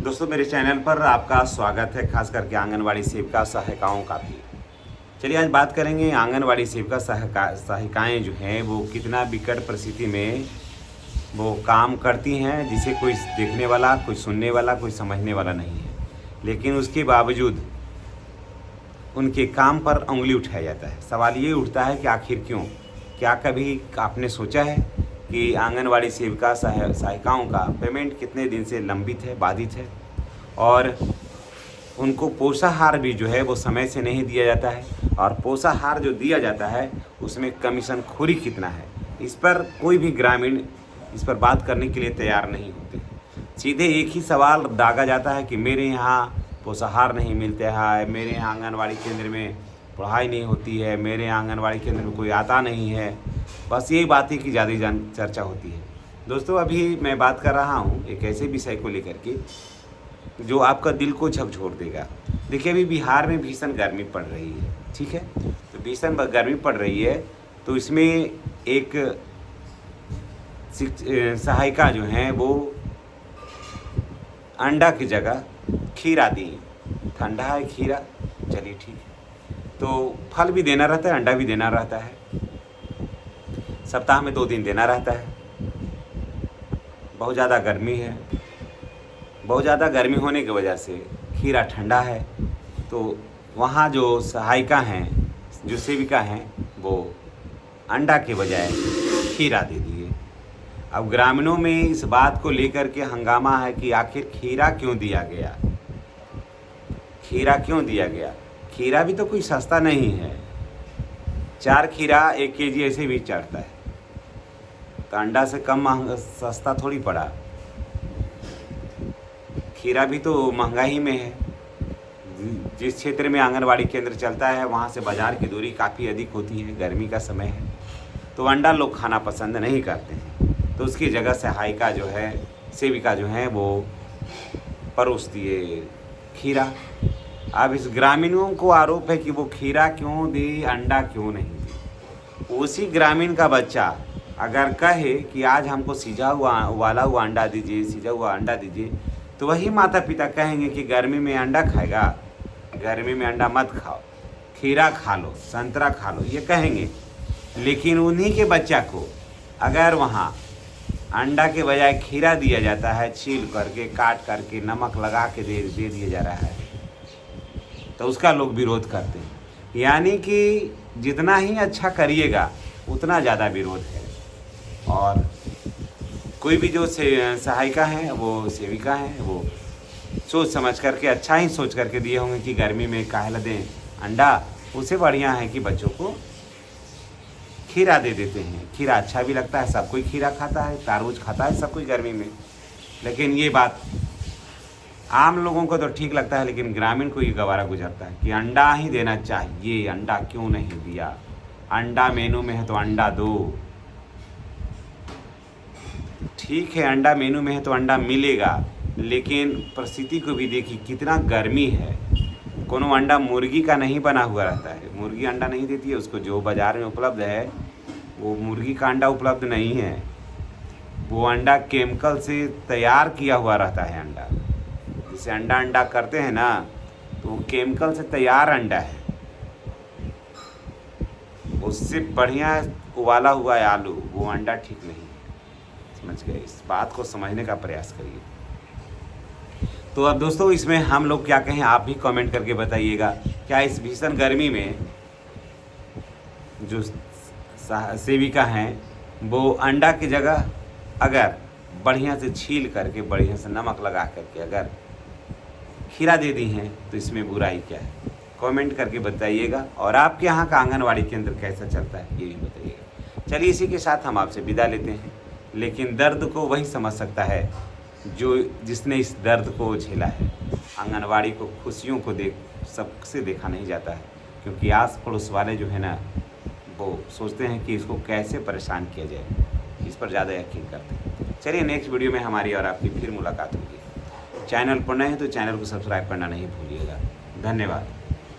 दोस्तों मेरे चैनल पर आपका स्वागत है, खास करके आंगनवाड़ी सेविका सहायिकाओं का भी। चलिए आज बात करेंगे आंगनवाड़ी सेविका सहायिकाएँ जो हैं वो कितना विकट परिस्थिति में वो काम करती हैं, जिसे कोई देखने वाला, कोई सुनने वाला, कोई समझने वाला नहीं है। लेकिन उसके बावजूद उनके काम पर उंगली उठाया जाता है। सवाल ये उठता है कि आखिर क्यों? क्या कभी आपने सोचा है कि आंगनवाड़ी सेविका सहायिकाओं का पेमेंट कितने दिन से लंबित है, बाधित है, और उनको पोषाहार भी जो है वो समय से नहीं दिया जाता है, और पोषाहार जो दिया जाता है उसमें कमीशन खोरी कितना है? इस पर कोई भी ग्रामीण इस पर बात करने के लिए तैयार नहीं होते। सीधे एक ही सवाल दागा जाता है कि मेरे यहाँ पोषाहार नहीं मिलते हैं, मेरे यहाँ आंगनवाड़ी केंद्र में पढ़ाई नहीं होती है, मेरे यहाँ आंगनवाड़ी केंद्र में कोई आता नहीं है। बस यही बातें की ज़्यादा चर्चा होती है। दोस्तों अभी मैं बात कर रहा हूँ एक ऐसे विषय को लेकर के जो आपका दिल को झकझोर देगा। देखिए अभी बिहार में भीषण गर्मी पड़ रही है, ठीक है? तो भीषण गर्मी पड़ रही है तो इसमें एक सहायिका जो हैं वो अंडा की जगह खीरा दी। ठंडा है खीरा, चलिए ठीक है, तो फल भी देना रहता है, अंडा भी देना रहता है, सप्ताह में 2 दिन देना रहता है। बहुत ज़्यादा गर्मी है, बहुत ज़्यादा गर्मी होने की वजह से खीरा ठंडा है, तो वहाँ जो सहायिका हैं, जो सेविका हैं, वो अंडा के बजाय खीरा दे दिए। अब ग्रामीणों में इस बात को लेकर के हंगामा है कि आखिर खीरा क्यों दिया गया? खीरा क्यों दिया गया? खीरा भी तो कोई सस्ता नहीं है। 4 खीरा 1 केजी ऐसे भी चढ़ता है, तो अंडा से कम महंगा सस्ता थोड़ी पड़ा। खीरा भी तो महंगाई में है। जिस क्षेत्र में आंगनवाड़ी केंद्र चलता है वहाँ से बाज़ार की दूरी काफ़ी अधिक होती है, गर्मी का समय है, तो अंडा लोग खाना पसंद नहीं करते हैं। तो उसकी जगह सहायिका जो है, सेविका जो है वो परोस दिए खीरा। अब इस ग्रामीणों को आरोप है कि वो खीरा क्यों दी, अंडा क्यों नहीं दी। उसी ग्रामीण का बच्चा अगर कहे कि आज हमको सिझा हुआ उबाला हुआ अंडा दीजिए, सिझा हुआ अंडा दीजिए, तो वही माता पिता कहेंगे कि गर्मी में अंडा खाएगा, गर्मी में अंडा मत खाओ, खीरा खा लो, संतरा खा लो, ये कहेंगे। लेकिन उन्हीं के बच्चा को अगर वहाँ अंडा के बजाय खीरा दिया जाता है, छील करके, काट करके, नमक लगा के दे दिया जा रहा है, तो उसका लोग विरोध करते हैं। यानी कि जितना ही अच्छा करिएगा उतना ज़्यादा विरोध है। और कोई भी जो सहायिका हैं, वो सेविका हैं, वो सोच समझ करके, अच्छा ही सोच करके दिए होंगे कि गर्मी में काहे दें अंडा, उससे बढ़िया है कि बच्चों को खीरा दे देते हैं। खीरा अच्छा भी लगता है, सब कोई खीरा खाता है, तरबूज खाता है सब कोई गर्मी में। लेकिन ये बात आम लोगों को तो ठीक लगता है, लेकिन ग्रामीण को ये गवारा गुजरता है कि अंडा ही देना चाहिए, अंडा क्यों नहीं दिया? अंडा मेनू में है तो अंडा दो। ठीक है, अंडा मेनू में है तो अंडा मिलेगा, लेकिन परिस्थिति को भी देखिए, कितना गर्मी है। कोनो अंडा मुर्गी का नहीं बना हुआ रहता है, मुर्गी अंडा नहीं देती है, उसको जो बाज़ार में उपलब्ध है वो मुर्गी का अंडा उपलब्ध नहीं है। वो अंडा केमिकल से तैयार किया हुआ रहता है। अंडा जैसे अंडा करते हैं ना, तो वो केमिकल से तैयार अंडा है। उससे बढ़िया उबाला हुआ है आलू, वो अंडा ठीक नहीं है। समझ गए? इस बात को समझने का प्रयास करिए। तो अब दोस्तों इसमें हम लोग क्या कहें, आप भी कमेंट करके बताइएगा। क्या इस भीषण गर्मी में जो सेविका हैं वो अंडा की जगह अगर बढ़िया से छील करके, बढ़िया से नमक लगा करके अगर खीरा दे दी हैं, तो इसमें बुराई क्या है? कमेंट करके बताइएगा। और आपके यहाँ का आंगनवाड़ी केंद्र कैसा चलता है ये भी बताइएगा। चलिए इसी के साथ हम आपसे विदा लेते हैं, लेकिन दर्द को वही समझ सकता है जिसने इस दर्द को झेला है। आंगनवाड़ी को खुशियों को सबसे देखा नहीं जाता है, क्योंकि आस पड़ोस वाले जो है ना, वो सोचते हैं कि इसको कैसे परेशान किया जाए, इस पर ज़्यादा यकीन करते हैं। चलिए नेक्स्ट वीडियो में हमारी और आपकी फिर मुलाकात होगी। चैनल पर नए हैं तो चैनल को सब्सक्राइब करना नहीं भूलिएगा। धन्यवाद।